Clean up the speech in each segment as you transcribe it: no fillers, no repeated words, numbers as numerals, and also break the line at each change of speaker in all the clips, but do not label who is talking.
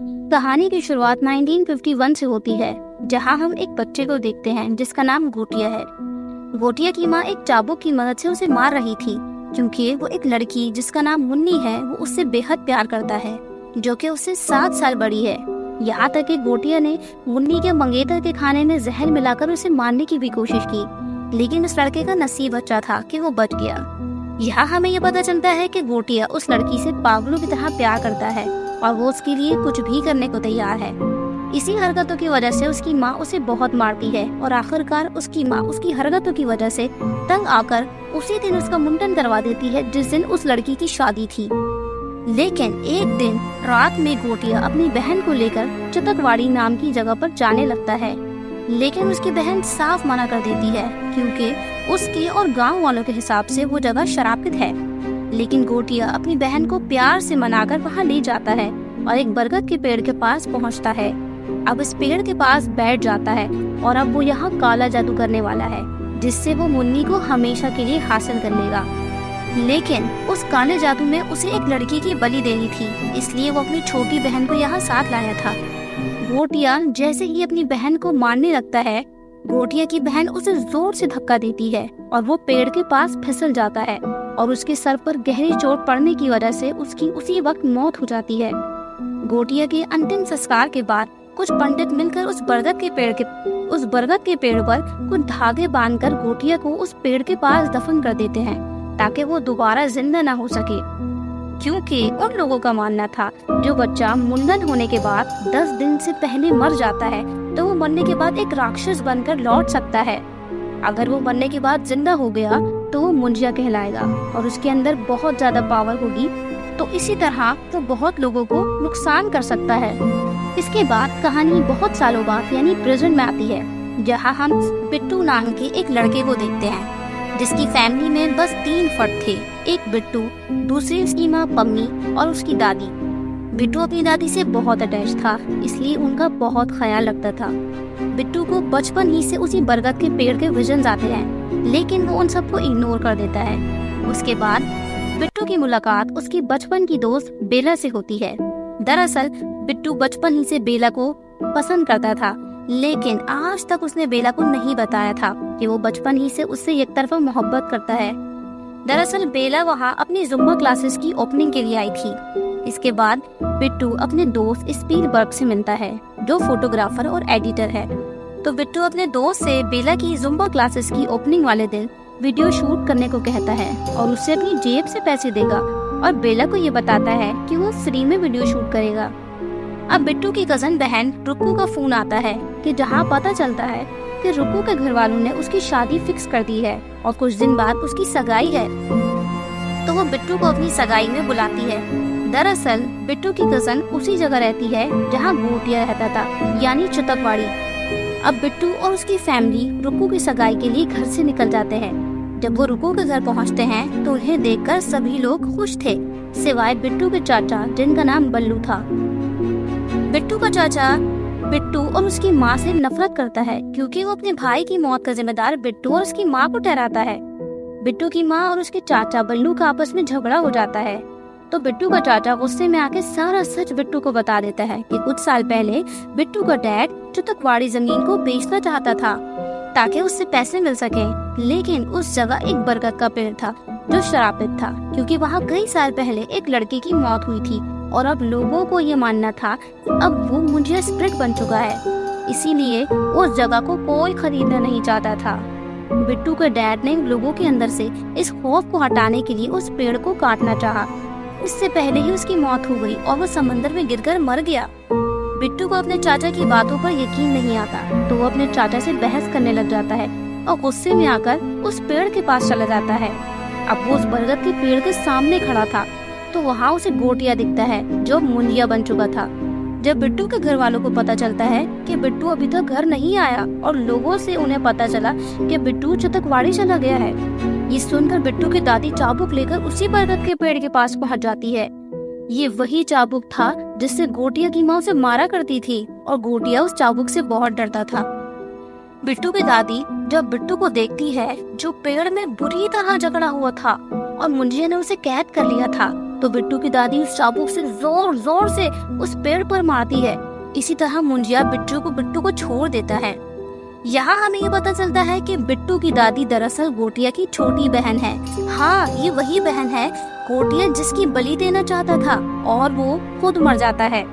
कहानी की शुरुआत 1951 से होती है, जहां हम एक बच्चे को देखते हैं जिसका नाम गोटिया है। गोटिया की माँ एक चाबुक की मदद से उसे मार रही थी, क्योंकि वो एक लड़की जिसका नाम मुन्नी है वो उससे बेहद प्यार करता है, जो कि उससे 7 साल बड़ी है। यहाँ तक कि गोटिया ने मुन्नी के मंगेतर के खाने में जहर मिलाकर उसे मारने की भी कोशिश की, लेकिन उस लड़के का नसीब अच्छा था कि वो बच गया। यहाँ हमें ये पता चलता है कि गोटिया उस लड़की से पागलों की तरह प्यार करता है और वो उसके लिए कुछ भी करने को तैयार है। इसी हरकतों की वजह से उसकी माँ उसे बहुत मारती है और आखिरकार उसकी माँ उसकी हरकतों की वजह से तंग आकर उसी दिन उसका मुंडन करवा देती है जिस दिन उस लड़की की शादी थी। लेकिन एक दिन रात में गोटिया अपनी बहन को लेकर चतकवाड़ी नाम की जगह पर जाने लगता है, लेकिन उसकी बहन साफ मना कर देती है क्योंकि उसके और गांव वालों के हिसाब से वो जगह शराबित है। लेकिन गोटिया अपनी बहन को प्यार से मनाकर वहां ले जाता है और एक बरगद के पेड़ के पास पहुंचता है। अब इस पेड़ के पास बैठ जाता है और अब वो यहाँ काला जादू करने वाला है, जिससे वो मुन्नी को हमेशा के लिए हासिल कर लेगा। लेकिन उस काले जादू में उसे एक लड़की की बलि देनी थी, इसलिए वो अपनी छोटी बहन को यहाँ साथ लाया था। गोटिया जैसे ही अपनी बहन को मारने लगता है, गोटिया की बहन उसे जोर से धक्का देती है और वो पेड़ के पास फिसल जाता है और उसके सर पर गहरी चोट पड़ने की वजह से उसकी उसी वक्त मौत हो जाती है। गोटिया के अंतिम संस्कार के बाद कुछ पंडित मिलकर उस बरगद के पेड़ पर कुछ धागे बांधकर गोटिया को उस पेड़ के पास दफन कर देते हैं, ताकि वो दोबारा जिंदा ना हो सके। क्योंकि उन लोगों का मानना था जो बच्चा मुंडन होने के बाद 10 दिन से पहले मर जाता है तो वो मरने के बाद एक राक्षस बनकर लौट सकता है। अगर वो मरने के बाद जिंदा हो गया तो वो मुंजिया कहलाएगा और उसके अंदर बहुत ज्यादा पावर होगी, तो इसी तरह वो बहुत लोगों को नुकसान कर सकता है। इसके बाद कहानी बहुत सालों बाद यानी प्रेजेंट में आती है, जहाँ हम बिट्टू नाम के एक लड़के को देखते हैं जिसकी फैमिली में बस 3 फर्द थे, एक बिट्टू, दूसरी उसकी माँ पम्मी और उसकी दादी। बिट्टू अपनी दादी से बहुत अटैच था, इसलिए उनका बहुत ख्याल रखता था। बिट्टू को बचपन ही से उसी बरगद के पेड़ के विजन आते हैं, लेकिन वो उन सबको इग्नोर कर देता है। उसके बाद बिट्टू की मुलाकात उसकी बचपन की दोस्त बेला से होती है। दरअसल बिट्टू बचपन ही से बेला को पसंद करता था, लेकिन आज तक उसने बेला को नहीं बताया था कि वो बचपन ही से उससे एक तरफा मोहब्बत करता है। दरअसल बेला वहाँ अपनी जुम्बा क्लासेस की ओपनिंग के लिए आई थी। इसके बाद बिट्टू अपने दोस्त स्पीलबर्ग से मिलता है, जो फोटोग्राफर और एडिटर है। तो बिट्टू अपने दोस्त से बेला की जुम्बा क्लासेस की ओपनिंग वाले दिन वीडियो शूट करने को कहता है और उससे अपनी जेब से पैसे देगा और बेला को ये बताता है कि वो फ्री में वीडियो शूट करेगा। अब बिट्टू की कजन बहन रुक्कू का फोन आता है कि जहाँ पता चलता है कि रुक्कू के घर वालों ने उसकी शादी फिक्स कर दी है और कुछ दिन बाद उसकी सगाई है, तो वो बिट्टू को अपनी सगाई में बुलाती है। दरअसल बिट्टू की कजन उसी जगह रहती है जहाँ गोटिया रहता था, यानी चतकवाड़ी। अब बिट्टू और उसकी फैमिली रुक्कू की सगाई के लिए घर से निकल जाते हैं। जब वो रुक्कू के घर पहुँचते हैं तो उन्हें देखकर सभी लोग खुश थे, सिवाय बिट्टू के चाचा जिनका नाम बल्लू था। बिट्टू का चाचा बिट्टू और उसकी माँ से नफरत करता है क्योंकि वो अपने भाई की मौत का जिम्मेदार बिट्टू और उसकी माँ को ठहराता है। बिट्टू की माँ और उसके चाचा बल्लू का आपस में झगड़ा हो जाता है, तो बिट्टू का चाचा गुस्से में आके सारा सच बिट्टू को बता देता है कि कुछ साल पहले बिट्टू का डैड चतकवाड़ी जमीन को बेचना चाहता था ताकि उससे पैसे मिल सके, लेकिन उस जगह एक बरगद का पेड़ था जो शराबित था, क्योंकि वहाँ कई साल पहले एक लड़के की मौत हुई थी और अब लोगों को ये मानना था कि अब वो मुंजिया स्प्रिट बन चुका है, इसीलिए उस जगह को कोई खरीदना नहीं चाहता था। बिट्टू के डैड ने लोगों के अंदर से इस खौफ को हटाने के लिए उस पेड़ को काटना चाहा। इससे पहले ही उसकी मौत हो गई और वो समंदर में गिरकर मर गया। बिट्टू को अपने चाचा की बातों पर यकीन नहीं आता, तो वो अपने चाचा से बहस करने लग जाता है और गुस्से में आकर उस पेड़ के पास चला जाता है। अब वो उस बरगद के पेड़ के सामने खड़ा था, तो वहाँ उसे गोटिया दिखता है जो मुंजिया बन चुका था। जब बिट्टू के घर वालों को पता चलता है कि बिट्टू अभी तक घर नहीं आया और लोगों से उन्हें पता चला कि बिट्टू चतकवाड़ी चला गया है, ये सुनकर बिट्टू की दादी चाबुक लेकर उसी बरगद के पेड़ के पास पहुँच जाती है। ये वही चाबुक था जिससे गोटिया की माँ उसे मारा करती थी और गोटिया उस चाबुक से बहुत डरता था। बिट्टू की दादी जब बिट्टू को देखती है जो पेड़ में बुरी तरह जकड़ा हुआ था और मुंजिया ने उसे कैद कर लिया था, तो बिट्टू की दादी उस चाबुक से जोर जोर से उस पेड़ पर मारती है। इसी तरह मुंजिया बिट्टू को छोड़ देता है। यहाँ हमें ये पता चलता है कि बिट्टू की दादी दरअसल गोटिया की छोटी बहन है। हाँ, ये वही बहन है गोटिया जिसकी बलि देना चाहता था और वो खुद मर जाता है।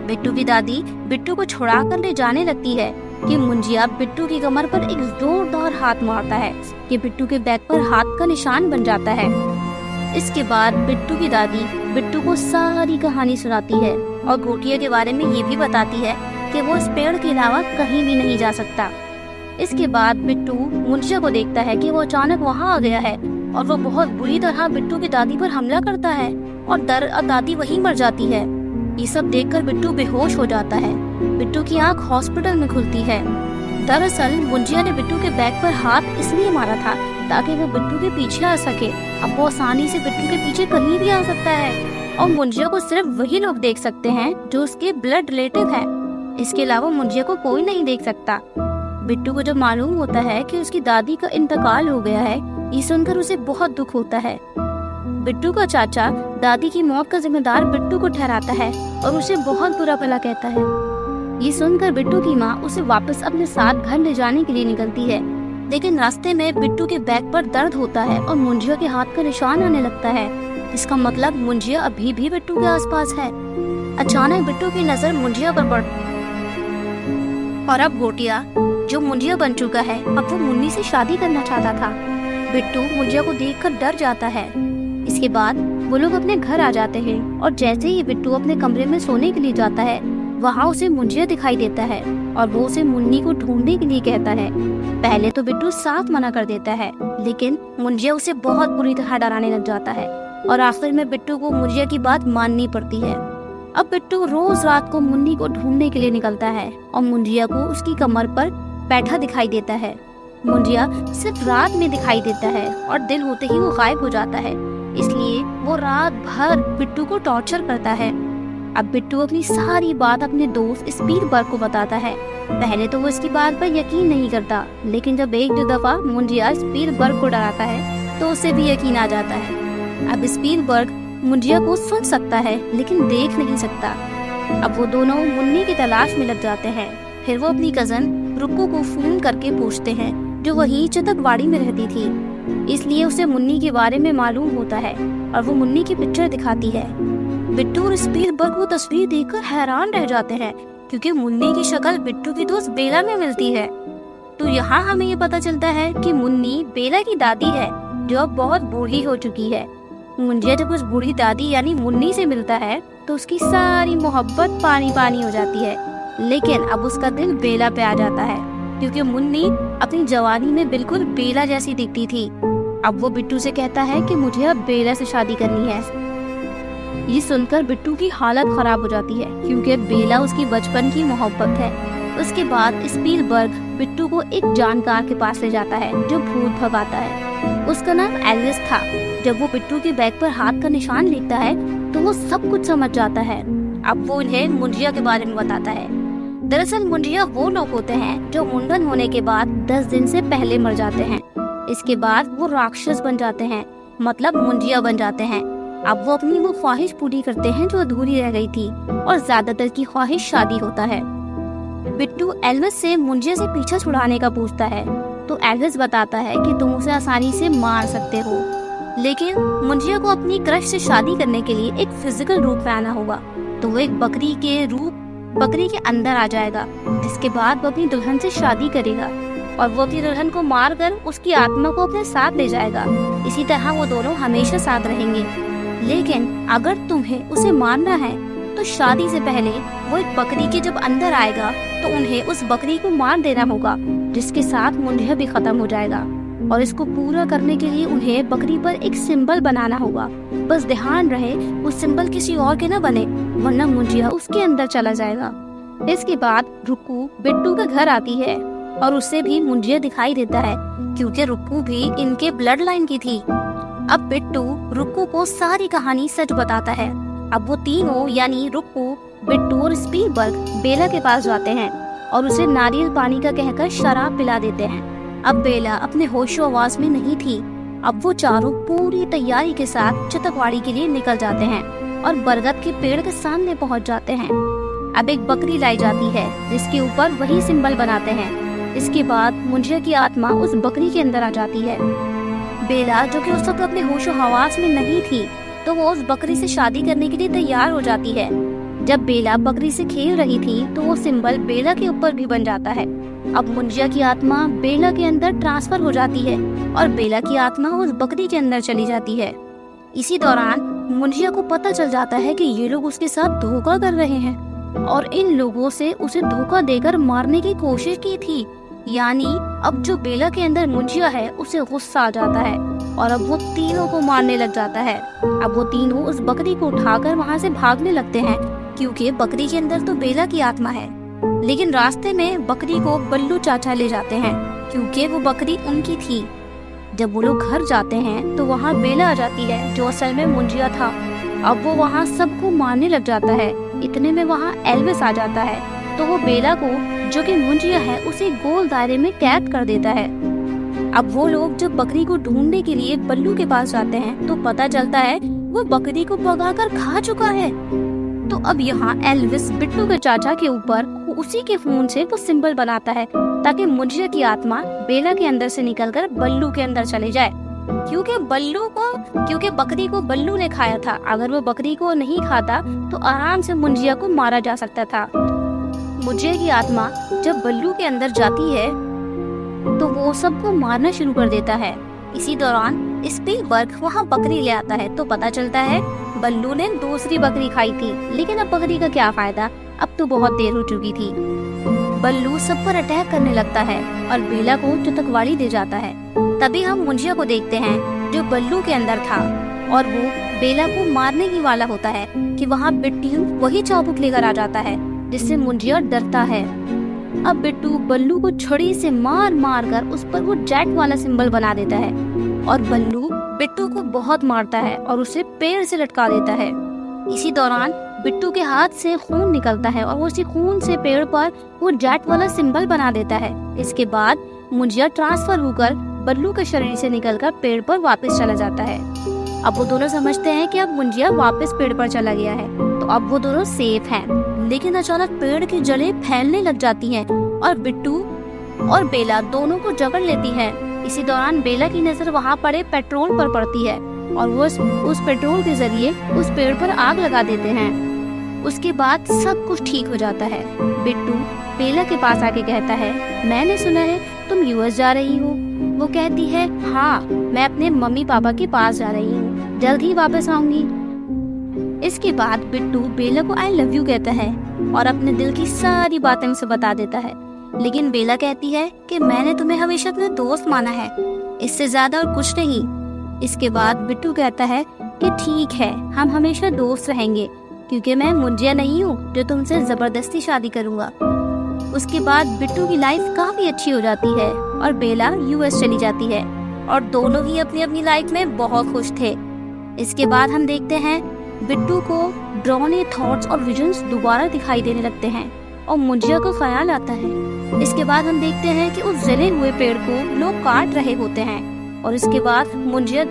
बिट्टू की दादी बिट्टू को छुड़ा कर ले जाने लगती है कि मुंजिया बिट्टू की कमर पर एक जोरदार हाथ मारता है कि बिट्टू के बैक पर हाथ का निशान बन जाता है। इसके बाद बिट्टू की दादी बिट्टू को सारी कहानी सुनाती है और गोटिया के बारे में ये भी बताती है कि वो इस पेड़ के अलावा कहीं भी नहीं जा सकता। इसके बाद बिट्टू मुंशिया को देखता है कि वो अचानक वहाँ आ गया है और वो बहुत बुरी तरह बिट्टू की दादी पर हमला करता है और दादी वहीं मर जाती है। ये सब देखकर बिट्टू बेहोश हो जाता है। बिट्टू की आंख हॉस्पिटल में खुलती है। दरअसल मुंशिया ने बिट्टू के बैक पर हाथ इसलिए मारा था ताकि वो बिट्टू के पीछे आ सके। अब वो आसानी से बिट्टू के पीछे कहीं भी आ सकता है और मुंशिया को सिर्फ वही लोग देख सकते हैं जो उसके ब्लड रिलेटिव है। इसके अलावा मुंशिया को कोई नहीं देख सकता। बिट्टू को जब मालूम होता है कि उसकी दादी का इंतकाल हो गया है, ये सुनकर उसे बहुत दुख होता है। बिट्टू का चाचा दादी की मौत का जिम्मेदार बिट्टू को ठहराता है और उसे बहुत बुरा भला कहता है। ये सुनकर बिट्टू की माँ उसे वापस अपने साथ घर ले जाने के लिए निकलती है, लेकिन रास्ते में बिट्टू के बैक पर दर्द होता है और मुंजिया के हाथ का निशान आने लगता है। इसका मतलब मुंजिया अभी भी बिट्टू के आसपास है। अचानक बिट्टू की नजर मुंजिया पर पड़ और अब गोटिया जो मुंजिया बन चुका है, अब वो मुन्नी से शादी करना चाहता था। बिट्टू मुंजिया को देखकर डर जाता है। इसके बाद वो लोग अपने घर आ जाते हैं और जैसे ही बिट्टू अपने कमरे में सोने के लिए जाता है, वहाँ उसे मुंजिया दिखाई देता है और वो उसे मुन्नी को ढूंढने के लिए कहता है। पहले तो बिट्टू साफ मना कर देता है, लेकिन मुंजिया उसे बहुत बुरी तरह डराने लग जाता है और आखिर में बिट्टू को मुंजिया की बात माननी पड़ती है। अब बिट्टू रोज रात को मुन्नी को ढूंढने के लिए निकलता है और मुंजिया को उसकी कमर पर बैठा दिखाई देता है। मुंजिया सिर्फ रात में दिखाई देता है और दिन होते ही वो गायब हो जाता है। इसलिए वो रात भर बिट्टू को टॉर्चर करता है। अब बिट्टू अपनी सारी बात अपने दोस्त स्पीडबर्ग को बताता है। पहले तो वो इसकी बात पर यकीन नहीं करता, लेकिन जब एक दो दफा मुंजिया स्पीडबर्ग को डराता है तो उसे भी यकीन आ जाता है। अब स्पीडबर्ग मुंजिया को सुन सकता है लेकिन देख नहीं सकता। अब वो दोनों मुन्नी की तलाश में लग जाते हैं। फिर वो अपनी कजन रुक्कू को फोन करके पूछते हैं, जो वहीं चतकवाड़ी में रहती थी। इसलिए उसे मुन्नी के बारे में मालूम होता है और वो मुन्नी की पिक्चर दिखाती है। बिट्टू और स्पीडबर्ग वो तस्वीर देखकर हैरान रह जाते हैं क्योंकि मुन्नी की शक्ल बिट्टू की दोस्त बेला में मिलती है। तो यहाँ हमें ये पता चलता है कि मुन्नी बेला की दादी है जो अब बहुत बूढ़ी हो चुकी है। मुंजिया जब उस बूढ़ी दादी यानी मुन्नी से मिलता है तो उसकी सारी मोहब्बत पानी पानी हो जाती है, लेकिन अब उसका दिल बेला पे आ जाता है क्योंकि मुन्नी अपनी जवानी में बिल्कुल बेला जैसी दिखती थी। अब वो बिट्टू से कहता है कि मुझे अब बेला से शादी करनी है। ये सुनकर बिट्टू की हालत खराब हो जाती है क्योंकि बेला उसकी बचपन की मोहब्बत है। उसके बाद स्पीडबर्ग बिट्टू को एक जानकार के पास ले जाता है जो भूत भगाता है। उसका नाम एल्विस था। जब वो बिट्टू के बैग पर हाथ का निशान लिखता है तो वो सब कुछ समझ जाता है। अब वो उन्हें मुंजिया के बारे में बताता है। दरअसल मुंजिया वो लोग होते हैं जो मुंडन होने के बाद 10 दिन से पहले मर जाते हैं। इसके बाद वो राक्षस बन जाते हैं, मतलब मुंजिया बन जाते हैं। अब वो अपनी वो ख्वाहिश पूरी करते हैं जो अधूरी रह गई थी और ज्यादातर की ख्वाहिश शादी होता है। बिट्टू एल्विस से मुंजिया से पीछा छुड़ाने का पूछता है तो एल्विस बताता है कि तुम उसे आसानी से मार सकते हो, लेकिन मुंजिया को अपनी क्रश से शादी करने के लिए एक फिजिकल रूप में आना होगा। तो वो एक बकरी के अंदर आ जाएगा, जिसके बाद वो अपनी दुल्हन से शादी करेगा और वो अपनी दुल्हन को मार कर उसकी आत्मा को अपने साथ ले जाएगा। इसी तरह वो दोनों हमेशा साथ रहेंगे। लेकिन अगर तुम्हें उसे मारना है तो शादी से पहले वो एक बकरी के जब अंदर आएगा तो उन्हें उस बकरी को मार देना होगा, जिसके साथ मुंजिया भी खत्म हो जाएगा। और इसको पूरा करने के लिए उन्हें बकरी पर एक सिंबल बनाना होगा। बस ध्यान रहे वो सिंबल किसी और के न बने, वरना मुंजिया उसके अंदर चला जाएगा। इसके बाद रुक्कू बिट्टू के घर आती है और उससे भी मुंजिया दिखाई देता है क्योंकि रुक्कू भी इनके ब्लड लाइन की थी। अब बिट्टू रुक्कू को सारी कहानी सच बताता है। अब वो तीनों यानी रुक्कू, बिट्टू और स्पीडबर्ग बेला के पास जाते हैं और उसे नारियल पानी का कहकर शराब पिला देते हैं। अब बेला अपने होशो आवाज में नहीं थी, अब वो चारों पूरी तैयारी के साथ चतकवाड़ी के लिए निकल जाते हैं और बरगद के पेड़ के सामने पहुंच जाते हैं। अब एक बकरी लाई जाती है जिसके ऊपर वही सिंबल बनाते हैं। इसके बाद मुंजिया की आत्मा उस बकरी के अंदर आ जाती है। बेला, जो कि उस वक्त अपने होशो हवास में नहीं थी, तो वो उस बकरी से शादी करने के लिए तैयार हो जाती है। जब बेला बकरी से खेल रही थी तो वो सिंबल बेला के ऊपर भी बन जाता है। अब मुंजिया की आत्मा बेला के अंदर ट्रांसफर हो जाती है और बेला की आत्मा उस बकरी के अंदर चली जाती है। इसी दौरान मुंजिया को पता चल जाता है कि ये लोग उसके साथ धोखा कर रहे हैं और इन लोगों से उसे धोखा देकर मारने की कोशिश की थी। यानी अब जो बेला के अंदर मुंजिया है उसे गुस्सा आ जाता है और अब वो तीनों को मारने लग जाता है। अब वो तीनों उस बकरी को उठाकर वहाँ से भागने लगते हैं क्योंकि बकरी के अंदर तो बेला की आत्मा है। लेकिन रास्ते में बकरी को बल्लू चाचा ले जाते हैं क्योंकि वो बकरी उनकी थी। जब वो लोग घर जाते हैं तो वहाँ बेला आ जाती है जो असल में मुंजिया था। अब वो वहाँ सबको मारने लग जाता है। इतने में वहाँ एल्विस आ जाता है तो वो बेला को, जो कि मुंजिया है, उसे गोल दायरे में कैद कर देता है। अब वो लोग जब बकरी को ढूंढने के लिए बल्लू के पास जाते हैं तो पता चलता है वो बकरी को भगाकर खा चुका है। तो अब यहाँ एल्विस बिट्टू के चाचा के ऊपर उसी के खून से वो सिंबल बनाता है ताकि मुंजिया की आत्मा बेला के अंदर से निकलकर बल्लू के अंदर चले जाए। क्योंकि बकरी को बल्लू ने खाया था। अगर वो बकरी को नहीं खाता तो आराम से मुंजिया को मारा जा सकता था। मुंजिया की आत्मा जब बल्लू के अंदर जाती है तो वो सबको मारना शुरू कर देता है। इसी दौरान स्पीलबर्ग वहाँ बकरी ले आता है तो पता चलता है बल्लू ने दूसरी बकरी खाई थी। लेकिन अब बकरी का क्या फायदा, अब तो बहुत देर हो चुकी थी। बल्लू सब पर अटैक करने लगता है और बेला को चतकवाड़ी दे जाता है। तभी हम मुंजिया को देखते हैं जो बल्लू के अंदर था और वो बेला को मारने ही वाला होता है कि वहाँ बिट्टू वही चाबुक लेकर आ जाता है जिससे मुंजिया डरता है। अब बिट्टू बल्लू को छड़ी से मार मार कर उस पर वो जैक वाला सिंबल बना देता है और बल्लू बिट्टू को बहुत मारता है और उसे पेड़ से लटका देता है। इसी दौरान बिट्टू के हाथ से खून निकलता है और वो उसी खून से पेड़ पर वो जैक वाला सिंबल बना देता है। इसके बाद मुंजिया ट्रांसफर होकर बल्लू के शरीर से निकलकर पेड़ पर वापस चला जाता है। अब वो दोनों समझते हैं कि अब मुंजिया वापस पेड़ पर चला गया है तो अब वो दोनों सेफ हैं। लेकिन अचानक पेड़ की जड़ें फैलने लग जाती हैं और बिट्टू और बेला दोनों को जकड़ लेती है। इसी दौरान बेला की नजर वहाँ पड़े पेट्रोल पर पड़ती है और वो उस पेट्रोल के जरिए उस पेड़ पर आग लगा देते हैं। उसके बाद सब कुछ ठीक हो जाता है। बिट्टू बेला के पास आके कहता है, मैंने सुना है तुम यूएस जा रही हो। वो कहती है, हाँ, मैं अपने मम्मी पापा के पास जा रही हूँ, जल्द ही वापस आऊंगी। इसके बाद बिट्टू बेला को आई लव यू कहता है और अपने दिल की सारी बातें उसे बता देता है। लेकिन बेला कहती है कि मैंने तुम्हें हमेशा अपना दोस्त माना है, इससे ज्यादा और कुछ नहीं। इसके बाद बिट्टू कहता है कि ठीक है, हम हमेशा दोस्त रहेंगे क्योंकि मैं मुंजिया नहीं हूँ जो तुमसे जबरदस्ती शादी करूँगा। उसके बाद बिट्टू की लाइफ काफी अच्छी हो जाती है और बेला यूएस चली जाती है और दोनों ही अपनी अपनी लाइफ में बहुत खुश थे। इसके बाद हम देखते हैं बिट्टू को ड्रॉने थॉट्स और विजन्स दोबारा दिखाई देने लगते हैं और मुंजिया को ख्याल आता है। इसके बाद हम देखते हैं कि उस जले हुए पेड़ को लोग काट रहे होते हैं और इसके बाद मुंजिया